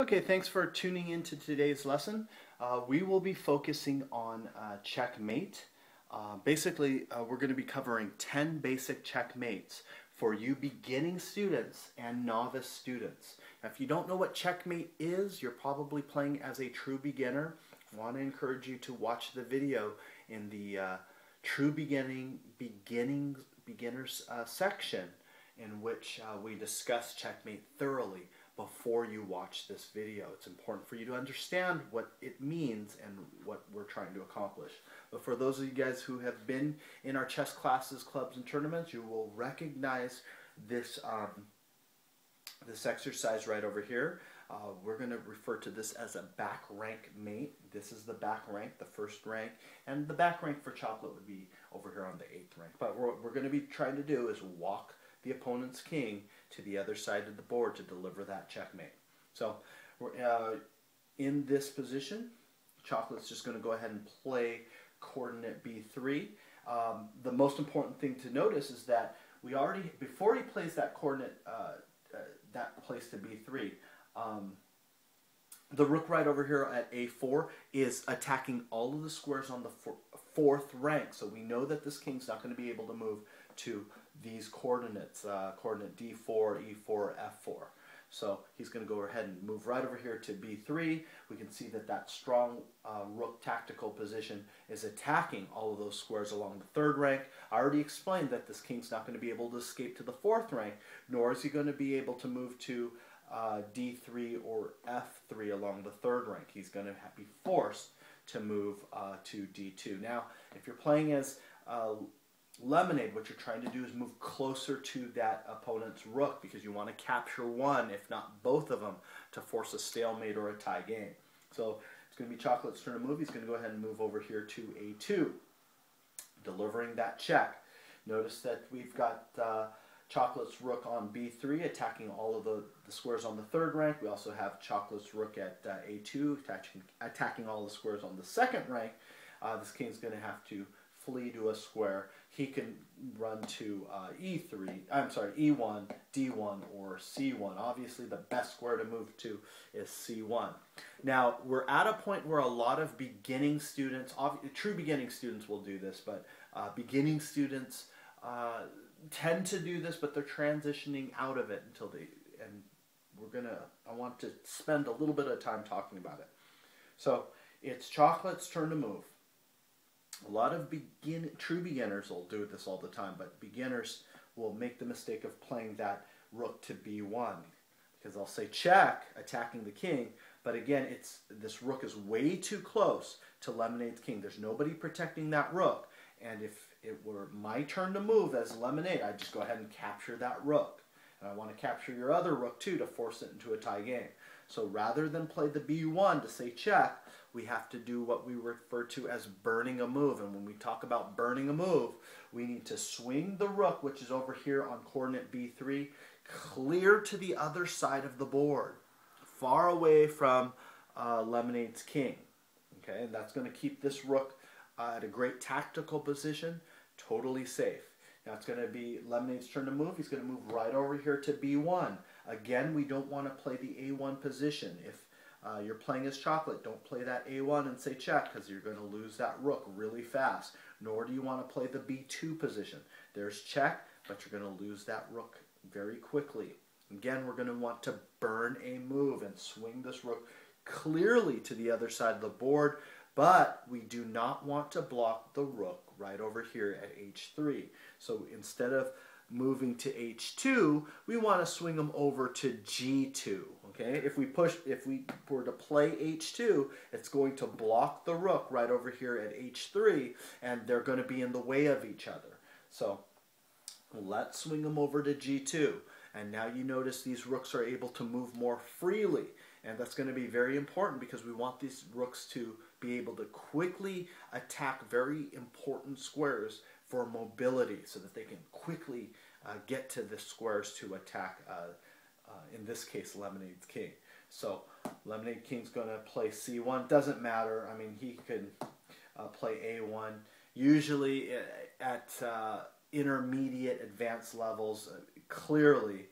Okay, thanks for tuning into today's lesson. We will be focusing on checkmate. We're going to be covering 10 basic checkmates for you beginning students and novice students. Now, if you don't know what checkmate is, you're probably playing as a true beginner. I want to encourage you to watch the video in the true beginners section, in which we discuss checkmate thoroughly before you watch this video. It's important for you to understand what it means and what we're trying to accomplish. But for those of you guys who have been in our chess classes, clubs, and tournaments, you will recognize this, this exercise right over here. We're going to refer to this as a back rank mate. This is the back rank, the first rank, and the back rank for chocolate would be over here on the 8th rank. But what we're going to be trying to do is walk the opponent's king to the other side of the board to deliver that checkmate. So in this position, chocolate's just going to go ahead and play coordinate B3. The most important thing to notice is that we already, before he plays that coordinate, that place to B3, the rook right over here at A4 is attacking all of the squares on the 4th rank. So we know that this king's not going to be able to move to these coordinates, coordinate D4, E4, F4. So he's going to go ahead and move right over here to B3. We can see that that strong rook tactical position is attacking all of those squares along the 3rd rank. I already explained that this king's not going to be able to escape to the 4th rank, nor is he going to be able to move to D3 or F3 along the 3rd rank. He's going to be forced to move to D2. Now, if you're playing as Lemonade, what you're trying to do is move closer to that opponent's rook because you want to capture one, if not both of them, to force a stalemate or a tie game. So it's going to be Chocolate's turn to move. He's going to go ahead and move over here to A2, delivering that check. Notice that we've got Chocolate's rook on B3, attacking all of the squares on the 3rd rank. We also have Chocolate's rook at A2, attacking all the squares on the 2nd rank. This king's going to have to flee to a square. He can run to E1, D1, or C1. Obviously, the best square to move to is C1. Now, we're at a point where a lot of beginning students, true beginning students will do this, but beginning students tend to do this, but they're transitioning out of it until they, and I want to spend a little bit of time talking about it. So, it's Chocolate's turn to move. A lot of true beginners will do this all the time, but beginners will make the mistake of playing that rook to B1 because they'll say check, attacking the king, but again, this rook is way too close to Lemonade's king. There's nobody protecting that rook, and if it were my turn to move as Lemonade, I'd just go ahead and capture that rook. And I want to capture your other rook too to force it into a tie game. So rather than play the B1 to say check, we have to do what we refer to as burning a move. And when we talk about burning a move, we need to swing the rook, which is over here on coordinate B3, clear to the other side of the board, far away from Lemonade's king. Okay, and that's going to keep this rook at a great tactical position, totally safe. Now it's going to be Lemonade's turn to move. He's going to move right over here to B1. Again, we don't want to play the A1 position. If you're playing as Chocolate, don't play that A1 and say check because you're going to lose that rook really fast. Nor do you want to play the B2 position. There's check, but you're going to lose that rook very quickly. Again, we're going to want to burn a move and swing this rook clearly to the other side of the board, but we do not want to block the rook right over here at H3. So instead of moving to H2, we want to swing them over to G2. Okay? If we were to play H2, it's going to block the rook right over here at H3, and they're going to be in the way of each other. So let's swing them over to G2. And now you notice these rooks are able to move more freely. And that's going to be very important because we want these rooks to be able to quickly attack very important squares for mobility so that they can quickly get to the squares to attack, in this case, Lemonade's king. So Lemonade King's going to play C1. Doesn't matter. I mean, he can play A1. Usually at intermediate advanced levels, clearly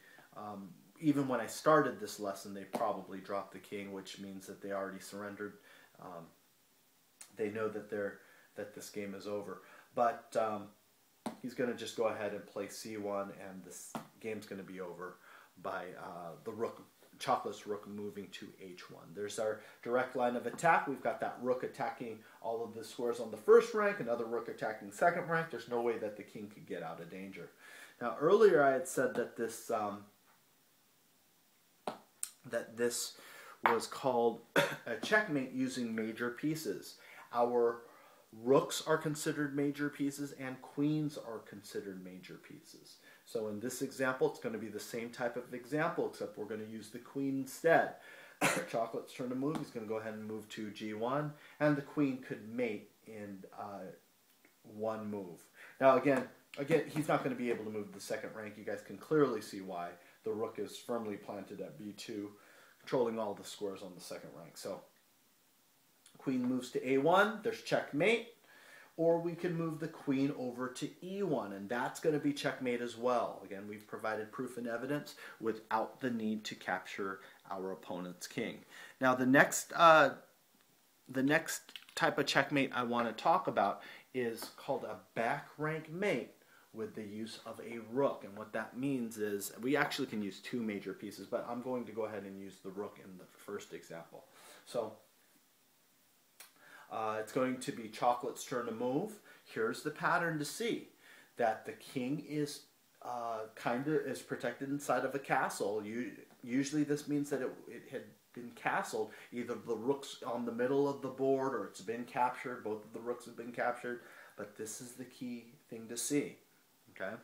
even when I started this lesson, they probably dropped the king, which means that they already surrendered. They know that this game is over. But he's going to just go ahead and play c1, and this game's going to be over by the rook, Chocolate's rook moving to h1. There's our direct line of attack. We've got that rook attacking all of the squares on the first rank, another rook attacking second rank. There's no way that the king could get out of danger. Now, earlier I had said that this was called a checkmate using major pieces. Our rooks are considered major pieces and queens are considered major pieces. So in this example, it's going to be the same type of example, except we're going to use the queen instead. Chocolate's turn to move. He's going to go ahead and move to g1, and the queen could mate in one move. Now again, he's not going to be able to move the second rank. You guys can clearly see why. The rook is firmly planted at b2, controlling all the squares on the second rank. So queen moves to a1, there's checkmate, or we can move the queen over to e1, and that's going to be checkmate as well. Again, we've provided proof and evidence without the need to capture our opponent's king. Now the next type of checkmate I want to talk about is called a back rank mate with the use of a rook. And what that means is we actually can use two major pieces, but I'm going to go ahead and use the rook in the first example. So it's going to be Chocolate's turn to move. Here's the pattern to see that the king is is protected inside of a castle. Usually this means that it had been castled. Either the rook's on the middle of the board or it's been captured. Both of the rooks have been captured. But this is the key thing to see. Okay?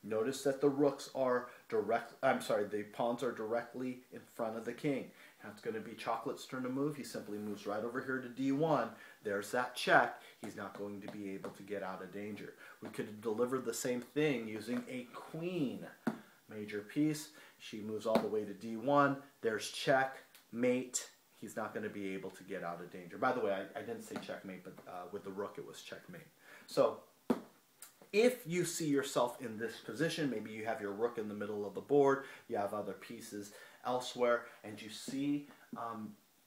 Notice that the rooks are the pawns are directly in front of the king. Now it's going to be Chocolate's turn to move. He simply moves right over here to d1. There's that check. He's not going to be able to get out of danger. We could have delivered the same thing using a queen. Major piece. She moves all the way to d1. There's check, mate. He's not going to be able to get out of danger. By the way, I didn't say checkmate, but with the rook it was checkmate. So if you see yourself in this position, maybe you have your rook in the middle of the board, you have other pieces elsewhere, and you see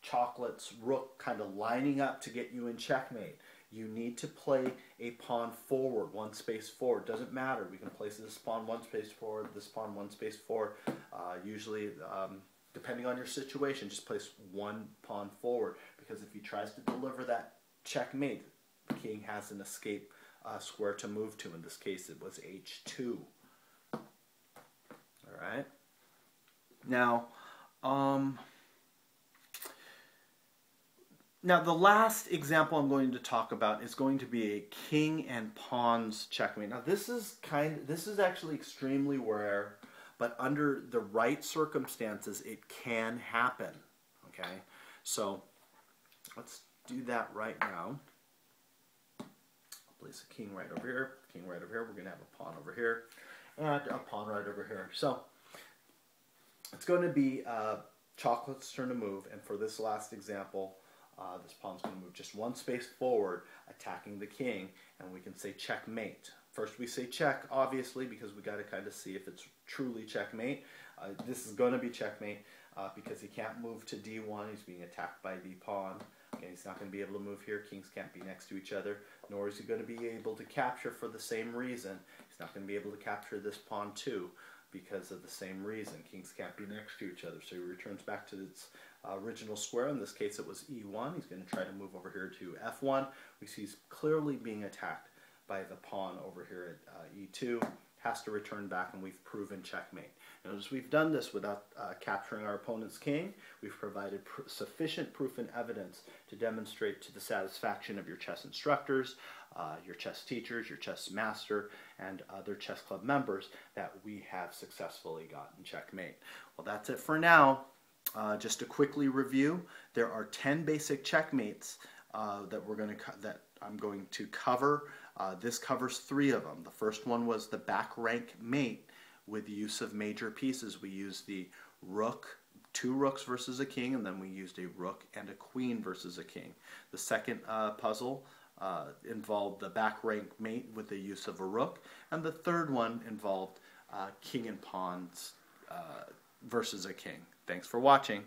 Chocolate's rook kind of lining up to get you in checkmate, you need to play a pawn forward, one space forward. Doesn't matter. We can place this pawn one space forward, this pawn one space forward. Usually, depending on your situation, just place one pawn forward, because if he tries to deliver that checkmate, the king has an escape square to move to. In this case, it was h2. All right. Now, the last example I'm going to talk about is going to be a king and pawns checkmate. Now, this is actually extremely rare, but under the right circumstances, it can happen. Okay, so let's do that right now. Place a king right over here, king right over here. We're going to have a pawn over here, and a pawn right over here. So it's going to be Chocolate's turn to move, and for this last example, this pawn's going to move just one space forward, attacking the king, and we can say checkmate. First we say check, obviously, because we got to kind of see if it's truly checkmate. This is going to be checkmate because he can't move to d1. He's being attacked by the pawn. Okay, he's not going to be able to move here. Kings can't be next to each other, nor is he going to be able to capture for the same reason. He's not going to be able to capture this pawn too because of the same reason. Kings can't be next to each other, so he returns back to its original square. In this case, it was e1. He's going to try to move over here to f1. We see he's clearly being attacked by the pawn over here at e2. Has to return back, and we've proven checkmate. Notice we've done this without capturing our opponent's king. We've provided sufficient proof and evidence to demonstrate to the satisfaction of your chess instructors, your chess teachers, your chess master, and other chess club members that we have successfully gotten checkmate. Well, that's it for now. Just to quickly review, there are 10 basic checkmates that I'm going to cover. This covers 3 of them. The first one was the back rank mate with the use of major pieces. We used the rook, 2 rooks versus a king, and then we used a rook and a queen versus a king. The second puzzle involved the back rank mate with the use of a rook, and the third one involved king and pawns versus a king. Thanks for watching.